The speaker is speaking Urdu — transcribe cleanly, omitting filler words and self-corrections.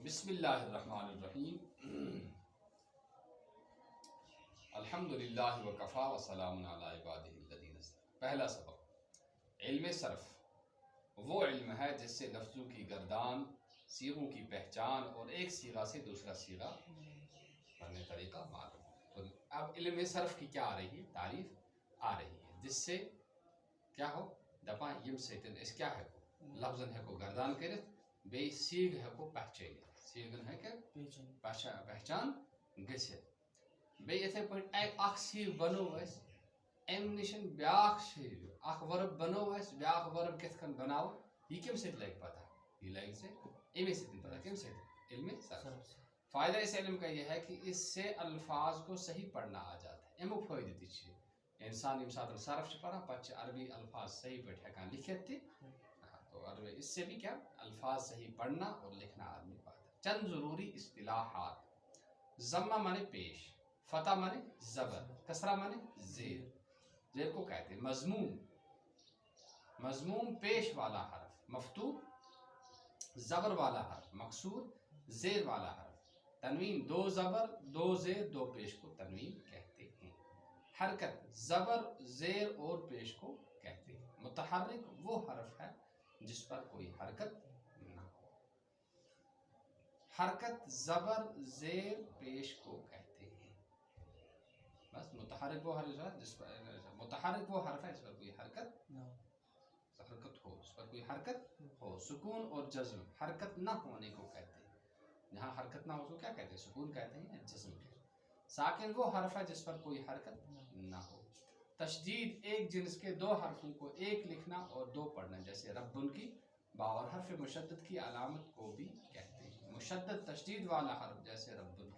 بسم اللہ الرحمن الرحیم الحمدللہ وکفا وسلام علی عبادہ الذین اصطفی۔ پہلا سبق، علم صرف وہ علم ہے جس سے لفظوں کی گردان، صیغوں کی پہچان اور ایک صیغہ سے دوسرا صیغہ پڑھنے طریقہ معلوم ہو۔ تو اب علم صرف کی کیا آ رہی ہے؟ تعریف آ رہی ہے، جس سے کیا ہو دپا یم سیتن اس کیا ہے کو لفظن ہے کو گردان کرت بے سیغ ہے کو پہچان سیغن ہے کہ پہچان گژھت بے یتھے پٲٹھۍ اکھ سیغ بنو اس ام نشن بیاکھ سیغ اکھ ورب بنو اس بیاکھ ورب کتھ کن بناو یہ کم سے لگ پتہ یہ لگ سے امی سے پتہ کم سے علم صرف۔ فائدہ اس علم کا یہ ہے کہ اس سے الفاظ کو صحیح پڑھنا آ جاتا ہے۔ امک فائدہ تھی چھ انسان یم ساتھ صرف پڑھا پتہ عربی الفاظ صحیح پہ ہکان لکھت تھی، تو عربی اس سے بھی کیا الفاظ صحیح پڑھنا اور لکھنا آدمی پاتا۔ چند ضروری اصطلاحات: ضمہ مانے پیش، فتح مانے زبر، کسرہ مانے زیر۔ زیر کو کہتے ہیں مضموم، مضموم پیش والا حرف، مفتوح زبر والا حرف، مکسور زیر والا حرف۔ تنوین دو زبر دو زیر دو پیش کو تنوین کہتے ہیں۔ حرکت زبر زیر اور پیش کو کہتے ہیں۔ متحرک وہ حرف ہے جس پر کوئی حرکت نہ ہو۔ حرکت زبر زیر پیش کو کہتے ہیں۔ بس متحرک وہ حرف ہے جس پر متحرک وہ حرف ہے جس پر کوئی حرکت حرکت ہو، اس پر کوئی حرکت ہو۔ سکون اور جزم حرکت نہ ہونے کو کہتے ہیں۔ جہاں حرکت نہ ہو تو کیا کہتے ہیں؟ سکون کہتے ہیں یا جزم کہتے ہیں۔ ساکن وہ حرف ہے جس پر کوئی حرکت نہ ہو۔ تشدید ایک جنس کے دو حرفوں کو ایک لکھنا اور دو پڑھنا، جیسے ربن کی با اور حرف مشدد کی علامت کو بھی کہتے ہیں۔ مشدد تشدید والا حرف جیسے ربن